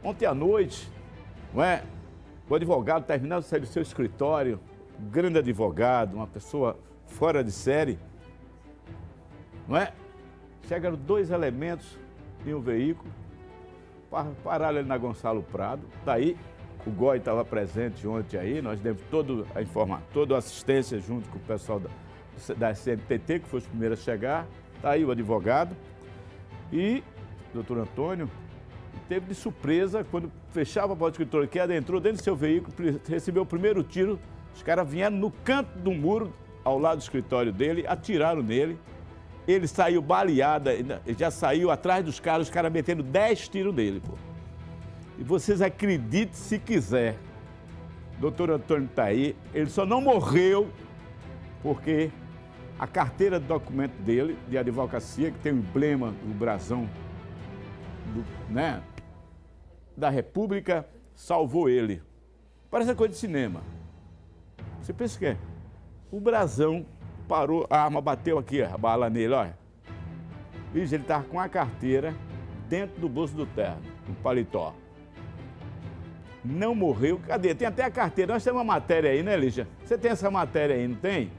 Ontem à noite, não é? O advogado terminando de sair do seu escritório, um grande advogado, uma pessoa fora de série, não é? Chegaram 2 elementos em um veículo, pararam ele na Gonçalo Prado. Daí, o GOI estava presente ontem aí, nós demos toda a assistência junto com o pessoal da CNTT, que foi os primeiros a chegar. Está aí o advogado. E o doutor Antônio teve de surpresa, quando fechava a porta do escritório, que adentrou dentro do seu veículo, recebeu o primeiro tiro. Os caras vieram no canto do muro, ao lado do escritório dele, atiraram nele. Ele saiu baleado, já saiu atrás dos caras, os caras metendo 10 tiros nele, pô. E vocês acreditem se quiser, doutor Antônio está aí, ele só não morreu porque a carteira de documento dele, de advocacia, que tem o emblema do brasão da República, salvou ele. Parece coisa de cinema. Você pensa que é? O brasão parou, a arma bateu aqui, a bala nele, olha. Lígia, ele estava com a carteira dentro do bolso do terno, no paletó. Não morreu. Cadê? Tem até a carteira. Nós temos uma matéria aí, né, Lígia? Você tem essa matéria aí, não tem?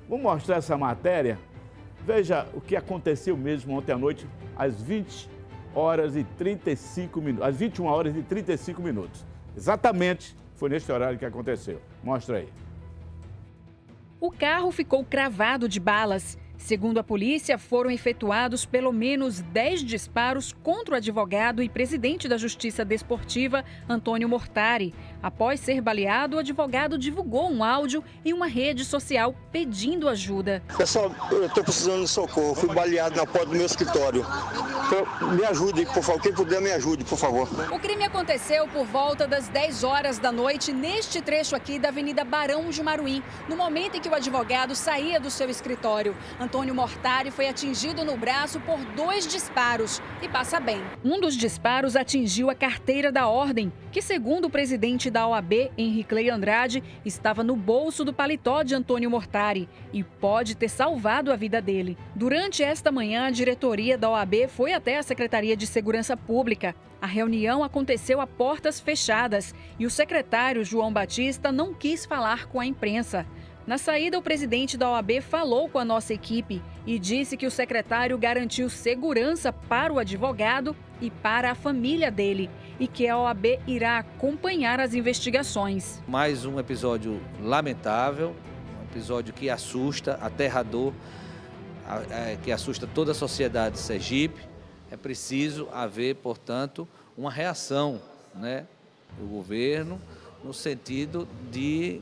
Vou mostrar essa matéria. Veja o que aconteceu mesmo ontem à noite, às 20 horas e 35 minutos. Às 21 horas e 35 minutos. Exatamente foi neste horário que aconteceu. Mostra aí. O carro ficou cravado de balas. Segundo a polícia, foram efetuados pelo menos 10 disparos contra o advogado e presidente da Justiça Desportiva, Antônio Mortari. Após ser baleado, o advogado divulgou um áudio em uma rede social pedindo ajuda. Pessoal, eu estou precisando de socorro. Fui baleado na porta do meu escritório. Me ajude, por favor. Quem puder, me ajude, por favor. O crime aconteceu por volta das 10 horas da noite, neste trecho aqui da Avenida Barão de Maruim, no momento em que o advogado saía do seu escritório. Antônio Mortari foi atingido no braço por 2 disparos e passa bem. Um dos disparos atingiu a carteira da ordem, que, segundo o presidente da OAB, Henriclei Andrade, estava no bolso do paletó de Antônio Mortari e pode ter salvado a vida dele. Durante esta manhã, a diretoria da OAB foi até a Secretaria de Segurança Pública. A reunião aconteceu a portas fechadas e o secretário João Batista não quis falar com a imprensa. Na saída, o presidente da OAB falou com a nossa equipe e disse que o secretário garantiu segurança para o advogado e para a família dele e que a OAB irá acompanhar as investigações. Mais um episódio lamentável, um episódio que assusta, aterrador, que assusta toda a sociedade de Sergipe. É preciso haver, portanto, uma reação, né, do governo no sentido de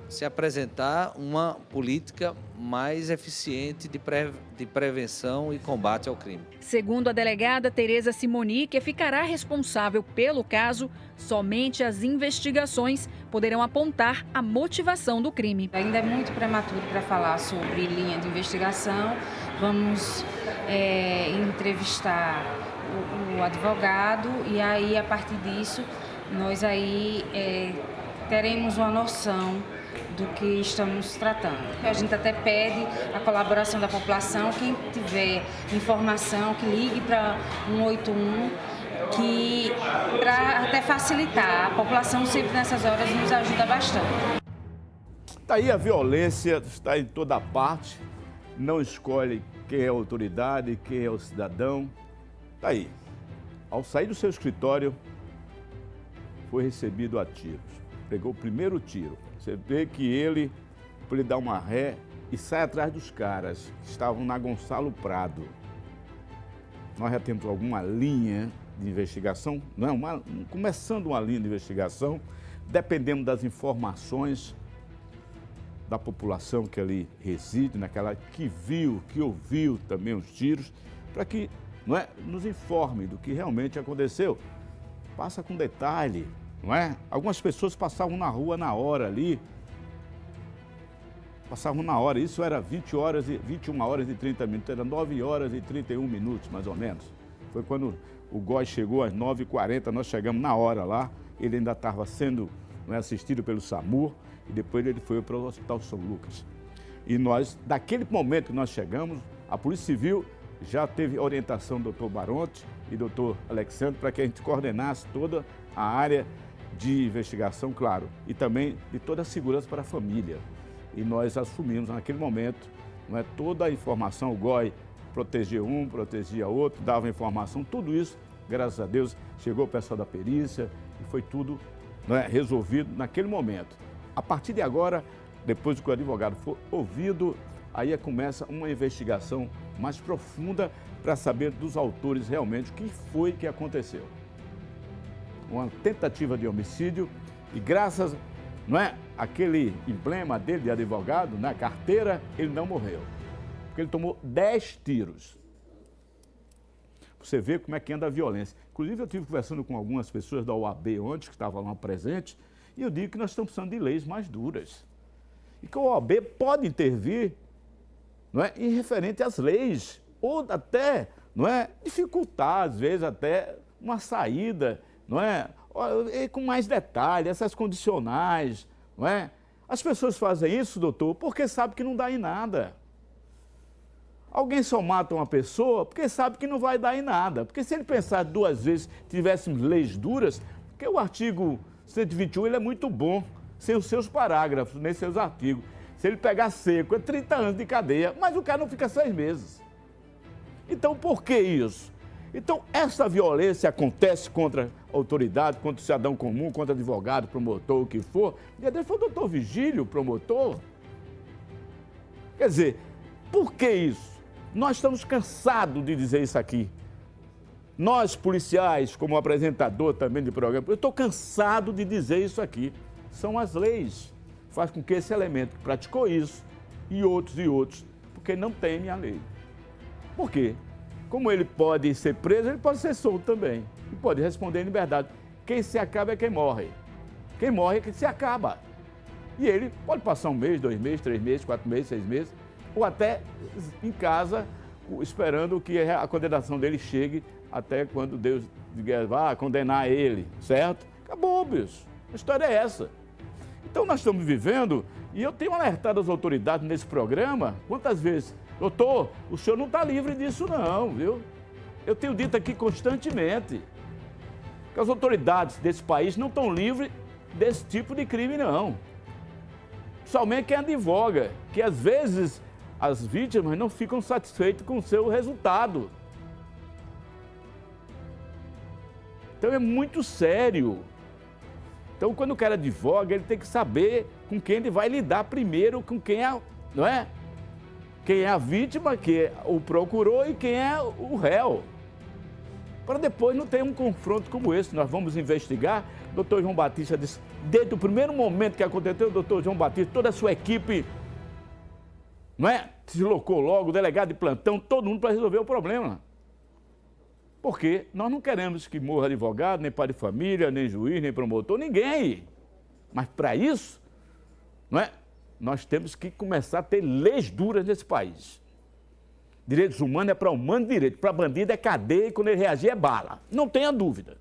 se apresentar uma política mais eficiente de prevenção e combate ao crime. Segundo a delegada Tereza Simoni, que ficará responsável pelo caso, somente as investigações poderão apontar a motivação do crime. Ainda é muito prematuro para falar sobre linha de investigação. Vamos entrevistar o advogado e aí, a partir disso, nós aí teremos uma noção do que estamos tratando. A gente até pede a colaboração da população, quem tiver informação, que ligue para 181, para até facilitar. A população sempre nessas horas nos ajuda bastante. Está aí a violência, está em toda parte, não escolhe quem é a autoridade, quem é o cidadão. Está aí. Ao sair do seu escritório, foi recebido a tiros. Pegou o primeiro tiro. Você vê que ele dá uma ré e sai atrás dos caras que estavam na Gonçalo Prado. Nós já temos alguma linha de investigação, começando uma linha de investigação, dependendo das informações da população que ali reside, naquela que viu, que ouviu também os tiros, para que nos informe do que realmente aconteceu. Passa com detalhe. Não é? Algumas pessoas passavam na rua na hora ali, isso era 21 horas e 30 minutos, era 9 horas e 31 minutos, mais ou menos. Foi quando o GOI chegou às 9h40, nós chegamos na hora lá, ele ainda estava sendo assistido pelo SAMU e depois ele foi para o Hospital São Lucas. E nós, daquele momento que nós chegamos, a Polícia Civil já teve orientação do Dr. Baronte e doutor Alexandre, para que a gente coordenasse toda a área de investigação, claro, e também de toda a segurança para a família. E nós assumimos naquele momento, não é, toda a informação, o GOI protegia um, protegia outro, dava informação, tudo isso, graças a Deus, chegou o pessoal da perícia e foi tudo, não é, resolvido naquele momento. A partir de agora, depois que o advogado for ouvido, aí começa uma investigação mais profunda para saber dos autores realmente o que foi que aconteceu. Uma tentativa de homicídio e graças, não é, aquele emblema dele de advogado, na carteira, ele não morreu. Porque ele tomou 10 tiros. Você vê como é que anda a violência. Inclusive, eu estive conversando com algumas pessoas da OAB ontem, que estavam lá presentes, e eu digo que nós estamos precisando de leis mais duras. E que a OAB pode intervir, não é, em referente às leis, ou até, não é, dificultar, às vezes, até uma saída, não é, com mais detalhe, essas condicionais, não é? As pessoas fazem isso, doutor, porque sabem que não dá em nada. Alguém só mata uma pessoa porque sabe que não vai dar em nada. Porque se ele pensar 2 vezes, tivéssemos leis duras, porque o artigo 121 ele é muito bom, sem os seus parágrafos, nem seus artigos. Se ele pegar seco, é 30 anos de cadeia, mas o cara não fica 6 meses. Então, por que isso? Então, essa violência acontece contra a autoridade, contra o cidadão comum, contra advogado, promotor, o que for. E até foi o doutor Vigílio, promotor. Quer dizer, por que isso? Nós estamos cansados de dizer isso aqui. Nós, policiais, como apresentador também de programa, eu estou cansado de dizer isso aqui. São as leis. Faz com que esse elemento que praticou isso, e outros, porque não temem a lei. Por quê? Como ele pode ser preso, ele pode ser solto também. E pode responder em liberdade. Quem se acaba é quem morre. Quem morre é quem se acaba. E ele pode passar 1 mês, 2 meses, 3 meses, 4 meses, 6 meses, ou até em casa, esperando que a condenação dele chegue até quando Deus vá condenar ele, certo? Acabou, bicho. A história é essa. Então nós estamos vivendo, e eu tenho alertado as autoridades nesse programa, quantas vezes, doutor, o senhor não está livre disso não, viu? Eu tenho dito aqui constantemente que as autoridades desse país não estão livres desse tipo de crime, não. Somente quem advoga, que às vezes as vítimas não ficam satisfeitas com o seu resultado. Então é muito sério. Então quando o cara advoga, ele tem que saber com quem ele vai lidar primeiro, com quem é, não é? Quem é a vítima, quem é o procurou e quem é o réu. Para depois não ter um confronto como esse. Nós vamos investigar. O doutor João Batista disse, desde o primeiro momento que aconteceu, o doutor João Batista, toda a sua equipe, não é? Se deslocou logo, o delegado de plantão, todo mundo para resolver o problema. Porque nós não queremos que morra advogado, nem pai de família, nem juiz, nem promotor, ninguém. Mas para isso, não é? Nós temos que começar a ter leis duras nesse país. Direitos humanos é para humano direito, para bandido é cadeia e quando ele reagir é bala. Não tenha dúvida.